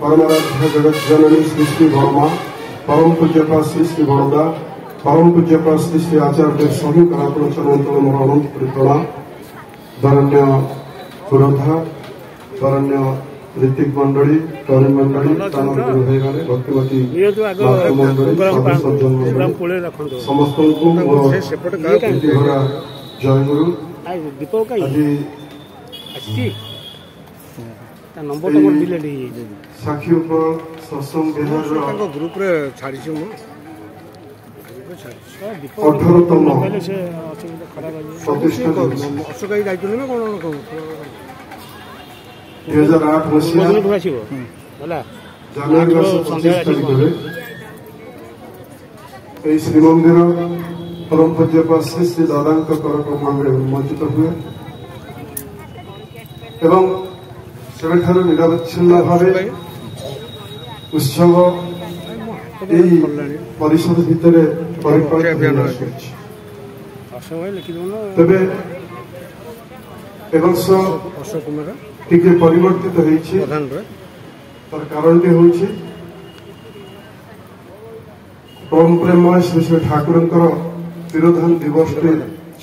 परमाराध्य जगत जननी श्री श्री वर्मा, परम पूज्यपा श्री श्री वरदा, परम पूज्यपा श्री श्री आचार्य सभी कलाकुल चरण तल मोर अनंत प्रणाम। वरण्य पुरोधा, वरण्य ऋतिक मंडली, टरी मंडली, भाई मैंने भक्तिमती मंडली, सज्जन मंडली समस्त जय गुरु। साक्षी सत्संग विहार ग्रुप छाड़ी 18तम प्रतिष्ठा अशोक दायित्व ना कौन 2008 मसीहा जानुआरी मास 25 तारिख श्रीमंदिर परम पूज्यपा श्री श्री दादा कर कमांडे उन्मोचित हुए एवं सेठार निरवच्छिन्न भाव उत्सव परिषद भितर तेरे टिके परिवर्तित होइछि तार कारण टी होइछि परम प्रेममय श्री श्री ठाकुर तिरोधान दिवस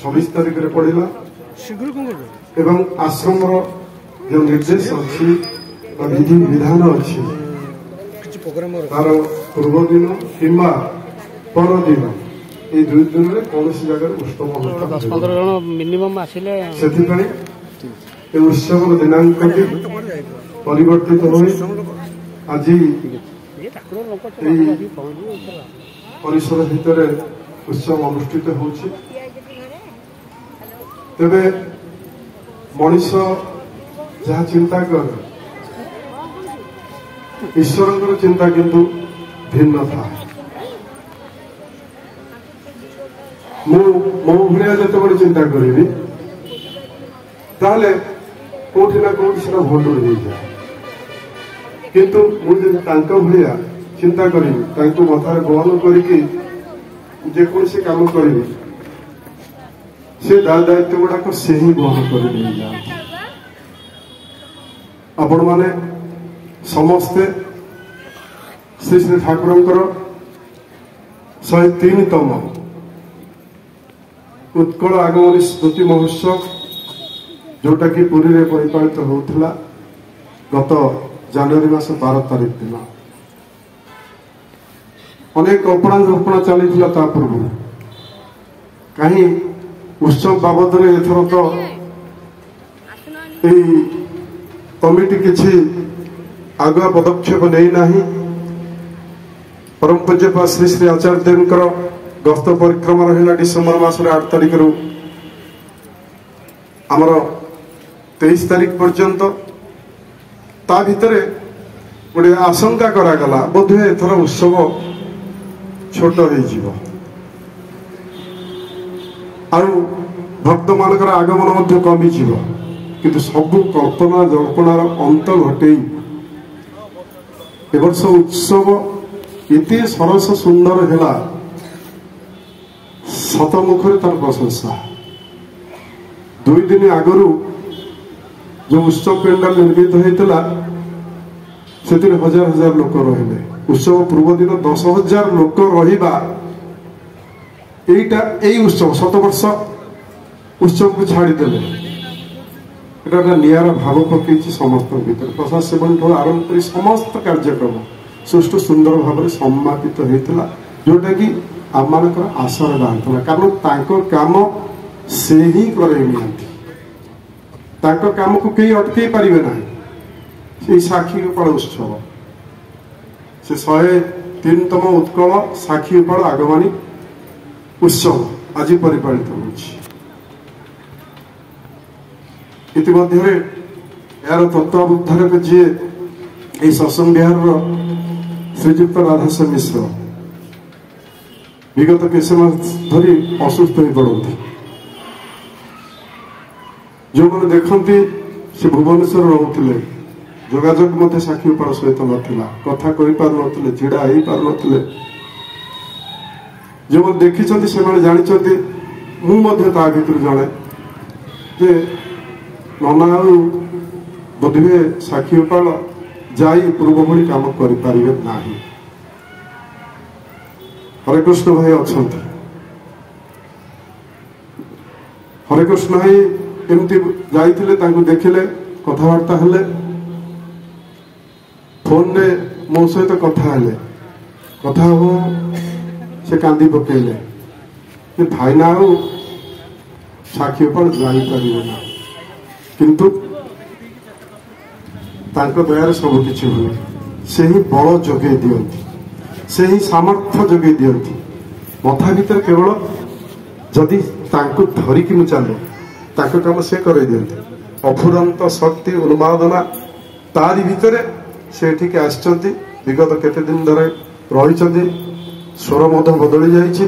26 तारिख रे पड़िला एवं आश्रम जो निर्देश अच्छी विधि विधान अच्छी तार पूर्व दिन किंबा पर दिन ये 2 दिन में कौन सी जगह उत्सव मिनिमम आसिले से उत्सव दिनांक परिवर्तित हो आज परिसर भितर उत्सव अनुष्ठित होछि। तेबे मनीष जहाँ चिंता कर ईश्वर चिंता किंतु भिन्न था। मो भाया जो बड़े चिंता करी ताले कोठी ना कोठी से भंडूर हो जाए किंतु मुझे भाया चिंता करी मथार बहन करके जेकोसी काम करी से दायित्व गुड़ाक से ही बहन कर आपण माने समस्ते श्री श्री ठाकुर 103तम उत्कल आगमनी स्मृति महोत्सव जोटा कि पुरी रे परिपालित होउथिला गत जनवरी मास 12 तारिख दिन अनेक कल्पना जल्पना चली पूर्व कहीं उत्सव बाबद एथर तो कमिटी किसी आगुआ पदक्षेप नहीं ना परम पूज्यपा श्री श्री आचार्य गस्त परिक्रमा रहा डिसेम्बर मास 8 तारिख रु आमर 23 तारिख पर्यंत ता भितरे गोटे आशंका करागला बोधे एथर उत्सव छोट हो भक्त मानकर आगमन कमी किंतु सबू कल्पना जल्पनार अंत घटे एवर्ष उत्सव एते सरस सुंदर है सतमुखरे तार प्रशंसा 2 दिन आगु जो उत्सव पेंडाल निर्मित होता से 1000 लोक रहिले उत्सव पूर्व दिन 10,000 लोक रहिबा यही उत्सव 7 वर्ष उत्सव को छाड़देले एटा नियारा भाव पकई समस्त भीतर प्रसाद सेवन ठूँ आरंभ कर समस्त कार्यक्रम सुष्ठु सुंदर भाव समापित होता जोटा कि आम मानकर आशा बाहर कारण तांको काम से ही कर काम को कई अटकई पारे ना से साक्षी गोपाल उत्सव से 103तम उत्कल साक्षी गोपाल आगमनी उत्सव आज परिपालित होमध्य यार तत्वावधारक जी ये सत्संग विहार श्रीजुक्त राधाश्याम मिश्र विगत केश मास धरी असुस्थ हो पड़ती जो मैंने देखती से भुवनेश्वर रोते जोगाजोग मत साक्षी गोपाल सहित नाला कथा कही पारे छिड़ा हो पारे जो मैंने देखी से जानते मुझे जड़े जे नना बोधे साक्षी गोपाल যাই ପୂର୍ବ ଭଳି କାମ କରିପାରିବେ ନାହିଁ। ହରେ କୃଷ୍ଣ ଭାଇ ଅଛନ୍ତି। ହରେ କୃଷ୍ଣ ଭାଇ ଏମିତି ଯାଇଥିଲେ, ତାଙ୍କୁ ଦେଖିଲେ, କଥାବାର୍ତ୍ତା ହେଲେ, ଫୋନରେ ମୋ ସହିତ କଥା ହେଲେ, କଥା ହବ ସେ କାନ୍ଦି ପକେଇଲେ ଯେ ଭାଇନା ଆଉ ସାକ୍ଷୀଗୋପାଳ ଯାଇପାରିବେ ନା, କିନ୍ତୁ ତାଙ୍କ ଦୟାରେ ସବୁ କିଛି ହୁଏ। ସେହି ବଳ ଯୋଗେଇ ଦିଅନ୍ତି, ସେହି ସାମର୍ଥ୍ୟ ଯୋଗେଇ ଦିଅନ୍ତି। ମଥା ଭିତରେ କେବଳ ଯଦି ତାଙ୍କୁ ଧରିକି ମୁଁ ଚାଲେ, ତାଙ୍କ କାମ ସେ କରାଇ ଦିଅନ୍ତି। ଅଫୁରନ୍ତ ଶକ୍ତି ଉନ୍ମାଦନା ତାରି ଭିତରେ ସେ ଏଠିକି ଆସିଛନ୍ତି। ବିଗତ କେତେ ଦିନ ଧରେ ରହିଛନ୍ତି। ସ୍ୱର ମଧ୍ୟ ବଦଳି ଯାଇଛି।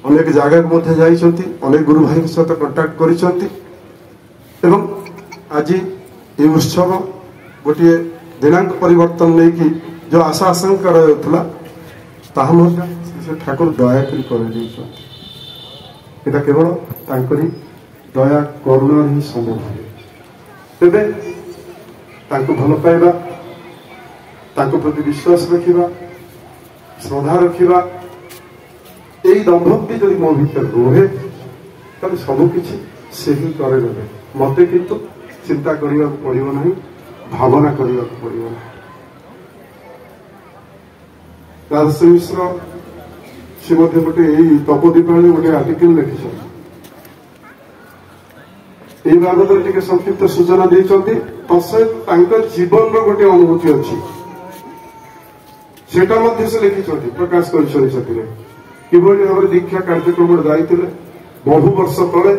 ଅନେକ ଜାଗାକୁ ମଧ୍ୟ ଯାଇଛନ୍ତି, ଅନେକ ଗୁରୁ ଭାଇଙ୍କ ସହିତ କଣ୍ଟାକ୍ଟ କରିଛନ୍ତି ଏବଂ ଆଜି ଏହି ଉତ୍ସବ ଗୋଟିଏ ଦିନାଙ୍କ ପରିବର୍ତ୍ତନ ନେଇକି ଯେଉଁ ଆଶା ଆଶଙ୍କା କରାଯାଉଥିଲା ତାହା ମଧ୍ୟ ସେ ଠାକୁର ଦୟାକରି କରାଯାଇଛନ୍ତି। ଏଇଟା କେବଳ ତାଙ୍କରି ଦୟା କରୁଣା ହିଁ ସମ୍ଭବ। ତେବେ ତାଙ୍କୁ ଭଲ ପାଇବା, ତାଙ୍କ ପ୍ରତି ବିଶ୍ୱାସ ରଖିବା, ଶ୍ରଦ୍ଧା ରଖିବା, ଏଇ ଦମ୍ଭକ୍ତି ଯଦି ମୋ ଭିତରେ ରୁହେ ତାହେଲେ ସବୁକିଛି ସେ ହିଁ କରିଦେବେ। ମତେ କିନ୍ତୁ ଚିନ୍ତା କରିବାକୁ ପଡ଼ିବ ନାହିଁ, ଭାବନା କରିବାକୁ ପଡ଼ିବ ନାହିଁ। ରାଜଶ୍ରୀ ମିଶ୍ର ସେ ମଧ୍ୟ ଗୋଟେ ଏଇ ତପୋଦୀପାଳୀ ଗୋଟେ ଆର୍ଟିକଲ ଲେଖିଛନ୍ତି। এই বাবদରେ ଟିକେ ସଂକ୍ଷିପ୍ତ ସୂଚନା ଦେଇଛନ୍ତି। ତତ୍ସହିତ ତାଙ୍କ ଜୀବନର ଗୋଟେ ଅନୁଭୂତି ଅଛି, ସେଟା ମଧ୍ୟ ସେ ଲେଖିଛନ୍ତି, ପ୍ରକାଶ କରିଛନ୍ତି। ସେଥିରେ କିଭଳି ଭାବରେ ଦୀକ୍ଷା କାର୍ଯ୍ୟକ୍ରମରେ ଯାଇଥିଲେ ବହୁ ବର୍ଷ ତଳେ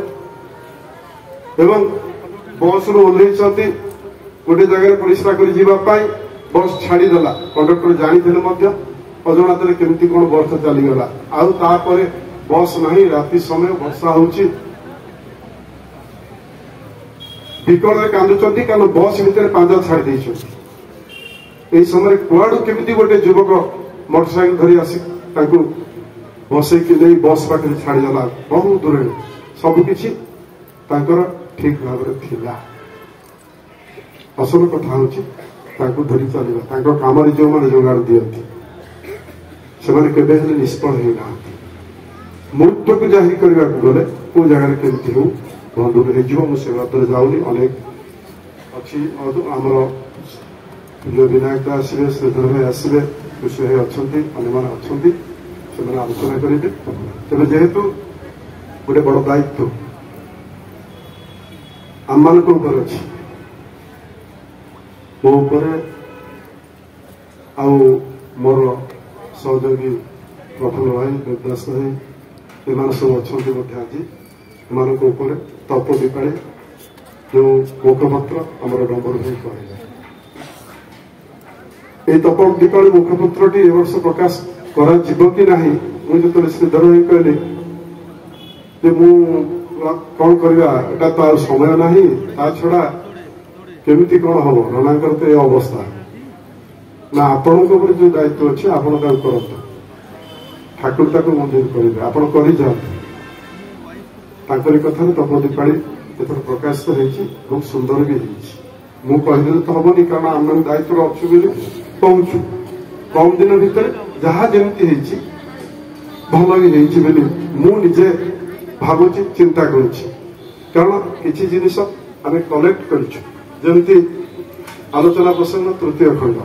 ଏବଂ ବସ୍ରୁ ଓହ୍ଲେଇଛନ୍ତି, ଗୋଟେ ଜାଗାରେ ପରିସ୍ରା କରି ଯିବା ପାଇଁ ବସ୍ ଛାଡ଼ିଦେଲା। କଣ୍ଡକ୍ଟର ଜାଣିଥିଲେ ମଧ୍ୟ ଅଜଣାତରେ କେମିତି କଣ ବର୍ଷ ଚାଲିଗଲା। ଆଉ ତାପରେ ବସ୍ ନାହିଁ, ରାତି ସମୟ, ବର୍ଷା ହଉଛି, ବିକଳରେ କାନ୍ଦୁଛନ୍ତି କାରଣ ବସ୍ ଭିତରେ ପାଞ୍ଜା ଛାଡ଼ି ଦେଇଛନ୍ତି। ଏହି ସମୟରେ କୁଆଡୁ କେମିତି ଗୋଟେ ଯୁବକ ମୋଟରସାଇକେଲ ଧରି ଆସି ତାଙ୍କୁ ବସେଇକି ନେଇ ବସ୍ ପାଖରେ ଛାଡ଼ିଦେଲା ବହୁ ଦୂରରେ। ସବୁକିଛି ତାଙ୍କର ଠିକ ଭାବରେ ଥିଲା। ଅସଲ କଥା ହଉଛି ତାଙ୍କୁ ଧରି ଚାଲିବା। ତାଙ୍କ କାମରେ ଯେଉଁମାନେ ଯୋଗାଡ଼ ଦିଅନ୍ତି ସେମାନେ କେବେ ହେଲେ ନିଷ୍ଫଳ ହେଇନାହାନ୍ତି। ମୃତ୍ୟୁକୁ ଜାହିର କରିବାକୁ ଗଲେ କୋଉ ଜାଗାରେ କେମିତି ହଉ ବନ୍ଧୁରେ ହେଇଯିବ। ମୁଁ ସେ ବାଟରେ ଯାଉନି, ଅନେକ ଅଛି। ଆମର ବିନାୟକ ଆସିବେ, ଶ୍ରୀଧର ଭାଇ ଆସିବେ, କୃଷି ଭାଇ ଅଛନ୍ତି, ଅନ୍ୟମାନେ ଅଛନ୍ତି, ସେମାନେ ଆଲୋଚନା କରିବେ। ତେବେ ଯେହେତୁ ଗୋଟେ ବଡ ଦାୟିତ୍ୱ ଆମମାନଙ୍କ ଉପରେ ଅଛି, ମୋ ଉପରେ ଆଉ ମୋର ସହଯୋଗୀ ପ୍ରଫୁଲ୍ଲ ଭାଇ, ଦେବଦାସ ଭାଇ, ଏମାନେ ସବୁ ଅଛନ୍ତି ମଧ୍ୟ ଆଜି ଏମାନଙ୍କ ଉପରେ ତପୋଦୀପାଳୀ ଯେଉଁ ମୁଖପତ୍ର ଆମର ଡମ୍ବର ଭାଇ କହିଲେ, এই ତପୋଦୀପାଳୀ ମୁଖପତ୍ରଟି ଏ ବର୍ଷ ପ୍ରକାଶ କରାଯିବ କି ନାହିଁ। ମୁଁ ଯେତେବେଳେ ଶ୍ରୀଧର ଭାଇ କହିଲି ଯେ ମୁଁ କଣ କରିବା, ଏଟା ତ ଆଉ ସମୟ ନାହିଁ, ତା ଛଡା କେମିତି କଣ ହବ, ରଣାଙ୍କର ତ ଏ ଅବସ୍ଥା ନା, ଆପଣଙ୍କ ଉପରେ ଯୋଉ ଦାୟିତ୍ୱ ଅଛି ଆପଣ ତାକୁ କରନ୍ତୁ, ଠାକୁର ତାକୁ ମଞ୍ଜୁର କରିବେ, ଆପଣ କରିଯାଆନ୍ତୁ। ତାଙ୍କରି କଥାରେ ତପୋଦୀପାଳୀ ଏଥର ପ୍ରକାଶିତ ହେଇଛି, ବହୁତ ସୁନ୍ଦର ବି ହେଇଛି। ମୁଁ କହିଦେଲେ ତ ହବନି, କାରଣ ଆମେ ଦାୟିତ୍ୱରେ ଅଛୁ ବୋଲି କହୁଛୁ। କମ ଦିନ ଭିତରେ ଯାହା ଯେମିତି ହେଇଛି ଭଲ ବି ହେଇଛି ବୋଲି ମୁଁ ନିଜେ ଭାବୁଛି, ଚିନ୍ତା କରୁଛି। କାରଣ କିଛି ଜିନିଷ ଆମେ କଲେକ୍ଟ କରିଛୁ, ଯେମିତି ଆଲୋଚନା ପ୍ରସଙ୍ଗ ତୃତୀୟ ଖଣ୍ଡ,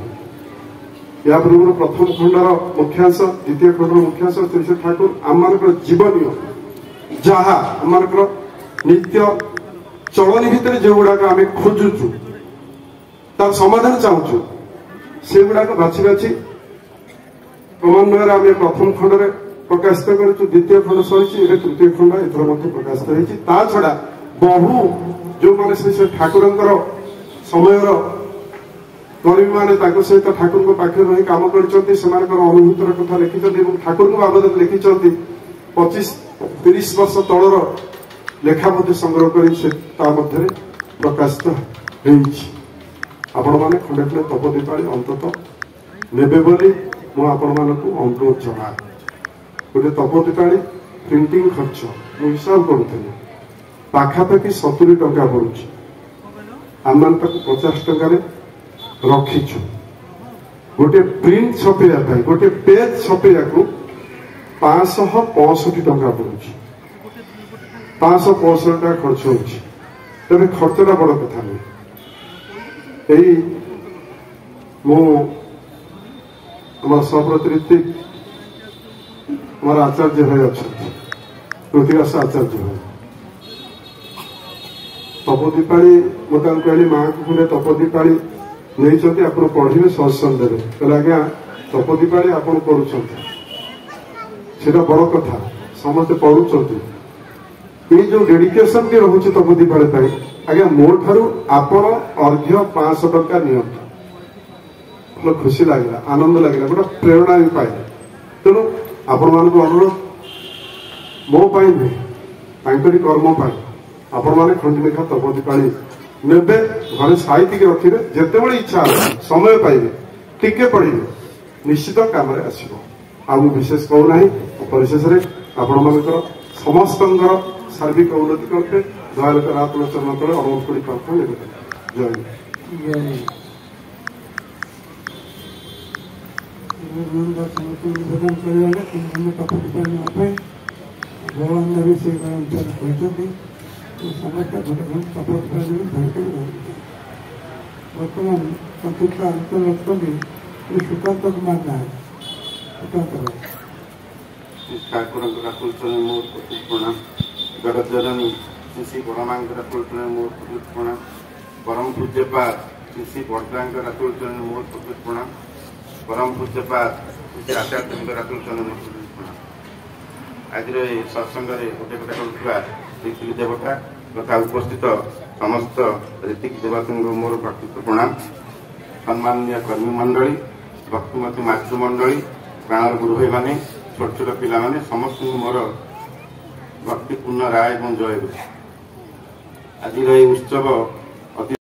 या पूर्व प्रथम खंडर मुख्यांश, द्वितीय खंडर मुख्यांश श्री श्री ठाकुर आमर जीवनीय जहा आमर नित्य चलनी भितर जो गुड़ाक आम खोजुचु तार समाधान चाहूँ से गुड़ाक बाछी बाछी क्रमान्वय आम प्रथम खंड में प्रकाशित करूँ। द्वितीय खंड सरी तृतीय खंड एथर प्रकाशित होती। छड़ा बहु जो मैंने श्री ठाकुर समयर कर्मी मैंने सहित ठाकुर पाखे रही कम कर अनुभूतर कथा लिखिं, ठाकुर बाबद लिखिं 25-30 वर्ष तलर लेखा संग्रह कर प्रकाशित आपण मैंने खंडे खंडे तपदीपाली अंतत नेबे बोली अनुरोध जनाए। गोटे तपदीपाली प्रिंटिंग खर्च मुझे हिसाब करूँ पाखापाखि 70 टंका पड़ुची, आम 50 टंकार रखीचु गोटे प्रिंट छपेया गोटे पेज छपेया 565 टंका पड़ुची 565 टका खर्च होची तेरे खर्चटा बड़ कथा नहीं यही मोर सप्रतिनिधि मोर आचार्य भाई अच्छा पृथ्वीराज आचार्य भाई तपदीपाड़ी मुझे कहली माँ को खुले तपदीपाड़ी नहीं आप पढ़े सत्संग देवे कहले आज्ञा तपदीपाड़ी आप पढ़ुं बड़ कथा समस्ते पढ़ुं ये जो डेडिकेशन भी रोचे तपदीपाड़ी आज्ञा मो ठारू आपण अर्घ्य 500 टंका नियंतु खुशी लगे आनंद लगे गोटे प्रेरणा भी पाए तेणु आपण मान अनुरोध मो नुहे कर्म आपण मैंने खंडी लेखा तपदीपाड़ी नेबे घरे साइति रखिए जिते बड़े इच्छा समय पाइबे टिके पढ़े निश्चित काम आसो आ विशेष कहूना परिशेष आपण मान समस्त सार्विक उन्नति करते दयालकर आत्मचरण तले अनुरोध कर प्रार्थना जय निवेदन कर भगवान भी से समस्त बर्तमान संतुष्ट अंतर सुकांत मानना है ठाकुर मोर प्रणाम जगत जननी श्री बड़मांकर मोर प्रणाम परम पूज्यपाद श्री बड़दांकर मोर प्रणाम परम पूज्यपाद श्री आचार्य मोर प्रणाम आज सत्संग गोटे गोटे करुवा ऋषि देवता तथा उपस्थित समस्त ऋतिक देवता मोर भक्ति प्रणाम सम्माननीय कर्मी मंडली भक्तिमती मातृमंडली प्राणर गुरु भाई मैंने छोट छोट पिला माने समस्त मोर भक्तिपूर्ण राय और जय आज उत्सव